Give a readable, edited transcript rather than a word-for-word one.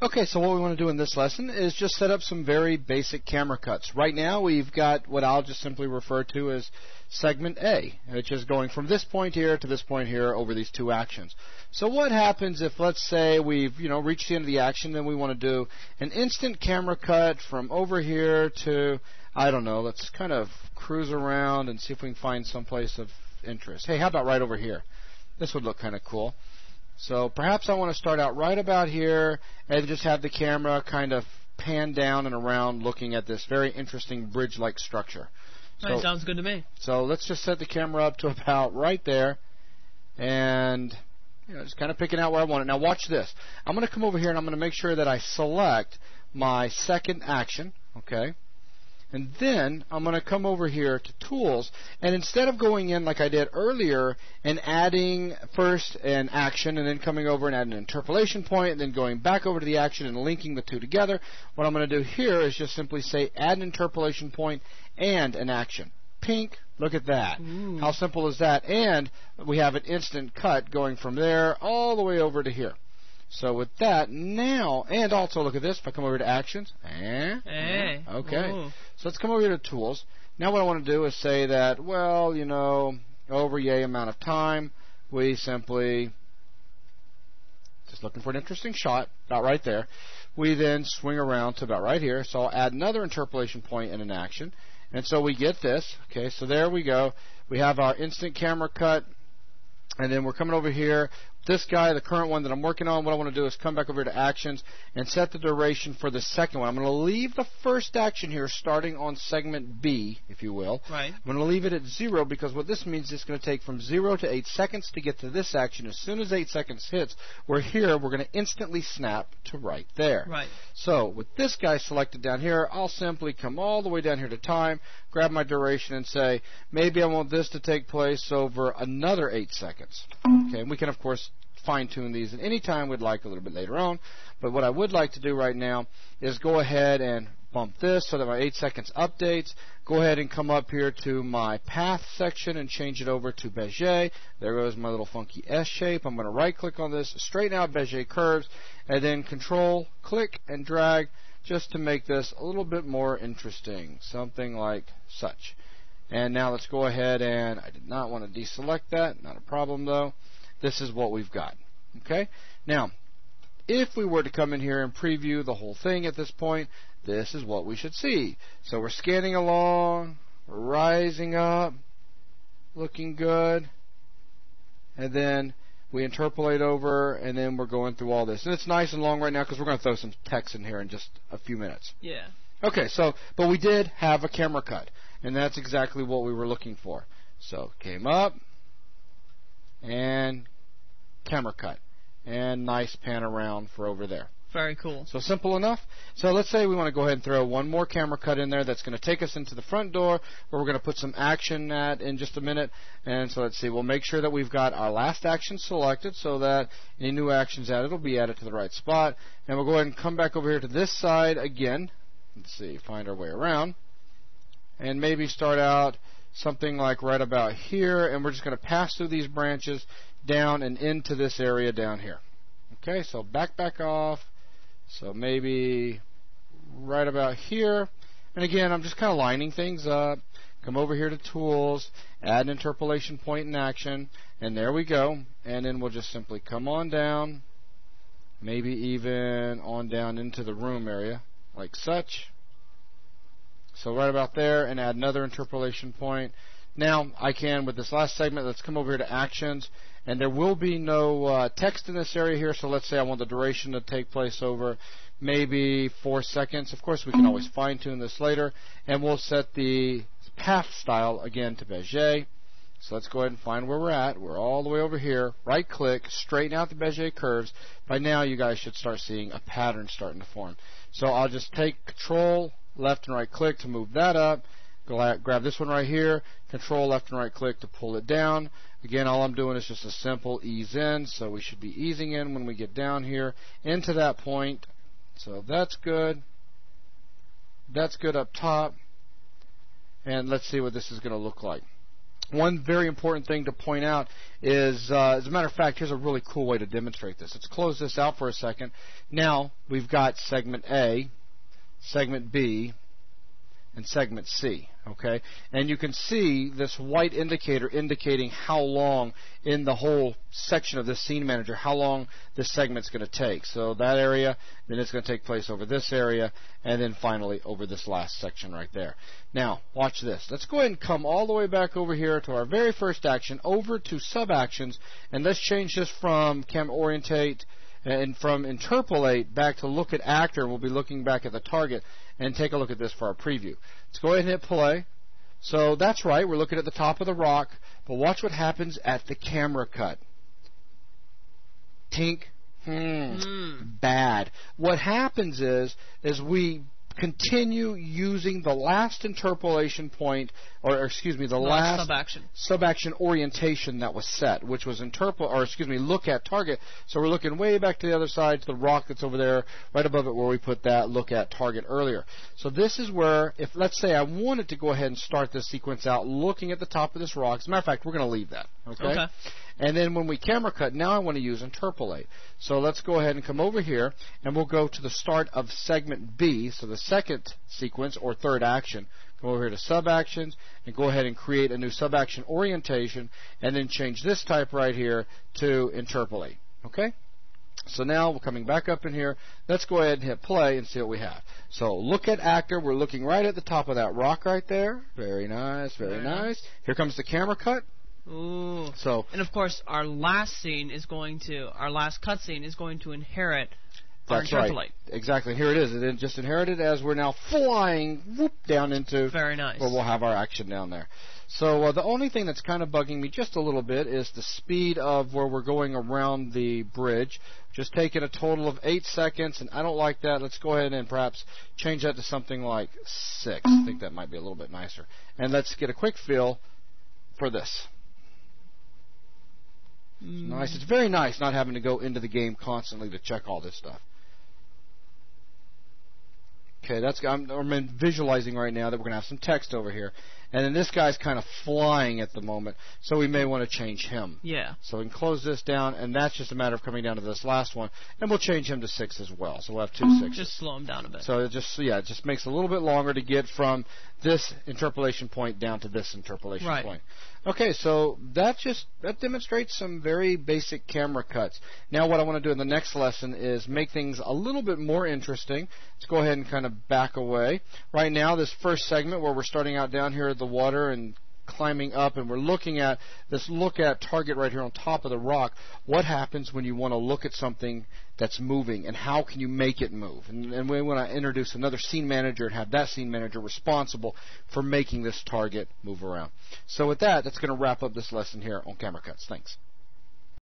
Okay, so what we want to do in this lesson is just set up some very basic camera cuts. Right now we've got what I'll just simply refer to as segment A, which is going from this point here to this point here over these two actions. So what happens if, let's say, we've reached the end of the action, and we want to do an instant camera cut from over here to, I don't know, let's kind of cruise around and see if we can find some place of interest. Hey, how about right over here? This would look kind of cool. So perhaps I want to start out right about here and just have the camera kind of pan down and around looking at this very interesting bridge-like structure. That sounds good to me. So let's just set the camera up to about right there and just kind of picking out where I want it. Now watch this. I'm going to come over here and I'm going to make sure that I select my second action, okay? And then I'm going to come over here to Tools, and instead of going in like I did earlier and adding first an action and then coming over and adding an interpolation point and then going back over to the action and linking the two together, what I'm going to do here is just simply say add an interpolation point and an action. Pink, look at that. Ooh. How simple is that? And we have an instant cut going from there all the way over to here. So with that, now, and also look at this, if I come over to Actions, okay. Ooh. So let's come over here to Tools. Now what I want to do is say that, well, over yay amount of time, we simply, just looking for an interesting shot, about right there. We then swing around to about right here, so I'll add another interpolation point and an action. And so we get this, okay, so there we go. We have our instant camera cut, and then we're coming over here. This guy, the current one that I'm working on, what I want to do is come back over to Actions and set the duration for the second one. I'm going to leave the first action here starting on segment B, if you will. Right. I'm going to leave it at 0 because what this means is it's going to take from 0 to 8 seconds to get to this action. As soon as 8 seconds hits, we're going to instantly snap to right there. Right. So with this guy selected down here, I'll simply come all the way down here to time, grab my duration and say, maybe I want this to take place over another 8 seconds. Okay, and we can, of course, fine-tune these at any time we'd like a little bit later on. But what I would like to do right now is go ahead and bump this so that my 8 seconds updates. Go ahead and come up here to my path section and change it over to Bezier. There goes my little funky S shape. I'm going to right-click on this, straighten out Bezier curves, and then Control, click, and drag just to make this a little bit more interesting. Something like such. And now let's go ahead and I did not want to deselect that. Not a problem though. This is what we've got. Okay? Now, if we were to come in here and preview the whole thing at this point, this is what we should see. So we're scanning along, we're rising up, looking good, and then we interpolate over, and then we're going through all this. And it's nice and long right now because we're going to throw some text in here in just a few minutes. Yeah. Okay, so, but we did have a camera cut, and that's exactly what we were looking for. So, came up, and camera cut, and nice pan around for over there. Very cool. So simple enough. So let's say we want to go ahead and throw one more camera cut in there that's going to take us into the front door where we're going to put some action at in just a minute. And so let's see, we'll make sure that we've got our last action selected so that any new actions added will be added to the right spot. And we'll go ahead and come back over here to this side again. Let's see, find our way around. And maybe start out something like right about here, and we're just going to pass through these branches down and into this area down here. Okay, so back off. So maybe right about here. And again, I'm just kind of lining things up. Come over here to Tools, add an interpolation point in action, and there we go. And then we'll just simply come on down, maybe even on down into the room area, like such. So right about there, and add another interpolation point. Now, I can, with this last segment, let's come over here to Actions, and there will be no text in this area here, so let's say I want the duration to take place over maybe 4 seconds. Of course, we can always fine-tune this later, and we'll set the path style again to Bezier. So let's go ahead and find where we're at. We're all the way over here. Right-click, straighten out the Bezier curves. By now, you guys should start seeing a pattern starting to form. So I'll just take Control, left and right-click to move that up. Grab this one right here, Control left and right click to pull it down. Again, all I'm doing is just a simple ease in, so we should be easing in when we get down here into that point. So that's good. That's good up top. And let's see what this is going to look like. One very important thing to point out is, as a matter of fact, here's a really cool way to demonstrate this. Let's close this out for a second. Now we've got segment A, segment B, and segment C, okay? And you can see this white indicator indicating how long in the whole section of this scene manager, how long this segment's going to take. So that area, then it's going to take place over this area, and then finally over this last section right there. Now, watch this. Let's go ahead and come all the way back over here to our very first action, over to sub-actions, and let's change this from camera orientate and from interpolate back to look at actor. We'll be looking back at the target and take a look at this for our preview. Let's go ahead and hit play. So that's right, we're looking at the top of the rock, but watch what happens at the camera cut. Tink. Bad. What happens is we continue using the last interpolation point, or excuse me, the last sub-action orientation that was set, which was look at target. So we're looking way back to the other side, to the rock that's over there, right above it where we put that look at target earlier. So this is where, if let's say I wanted to go ahead and start this sequence out looking at the top of this rock, as a matter of fact, we're going to leave that, okay? And then when we camera cut, now I want to use interpolate. So let's go ahead and come over here, and we'll go to the start of segment B, so the second sequence or third action. Go over here to sub-actions, and go ahead and create a new sub-action orientation, and then change this type right here to interpolate. Okay? So now we're coming back up in here. Let's go ahead and hit play and see what we have. So look at actor. We're looking right at the top of that rock right there. Very nice, very nice. Here comes the camera cut. Ooh. So, and of course, our last cut scene is going to inherit our interpolate. Right. Exactly. Here it is. It just inherited as we're now flying down into very nice. Where we'll have our action down there. So the only thing that's kind of bugging me just a little bit is the speed of where we're going around the bridge. Just taking a total of 8 seconds, and I don't like that. Let's go ahead and perhaps change that to something like 6. I think that might be a little bit nicer. And let's get a quick feel for this. Nice. It's very nice not having to go into the game constantly to check all this stuff. Okay, I'm visualizing right now that we're going to have some text over here. And then this guy's kind of flying at the moment, so we may want to change him. Yeah. So we can close this down, and that's just a matter of coming down to this last one. And we'll change him to 6 as well, so we'll have 2 6s. Just slow him down a bit. So it just makes it a little bit longer to get from this interpolation point down to this interpolation point. Okay, so that demonstrates some very basic camera cuts. Now what I want to do in the next lesson is make things a little bit more interesting. Let's go ahead and kind of back away. Right now, this first segment where we're starting out down here at the water and climbing up, and we're looking at this look at target right here on top of the rock. What happens when you want to look at something that's moving, and how can you make it move? And we want to introduce another scene manager and have that scene manager responsible for making this target move around. So with that, that's going to wrap up this lesson here on camera cuts. Thanks.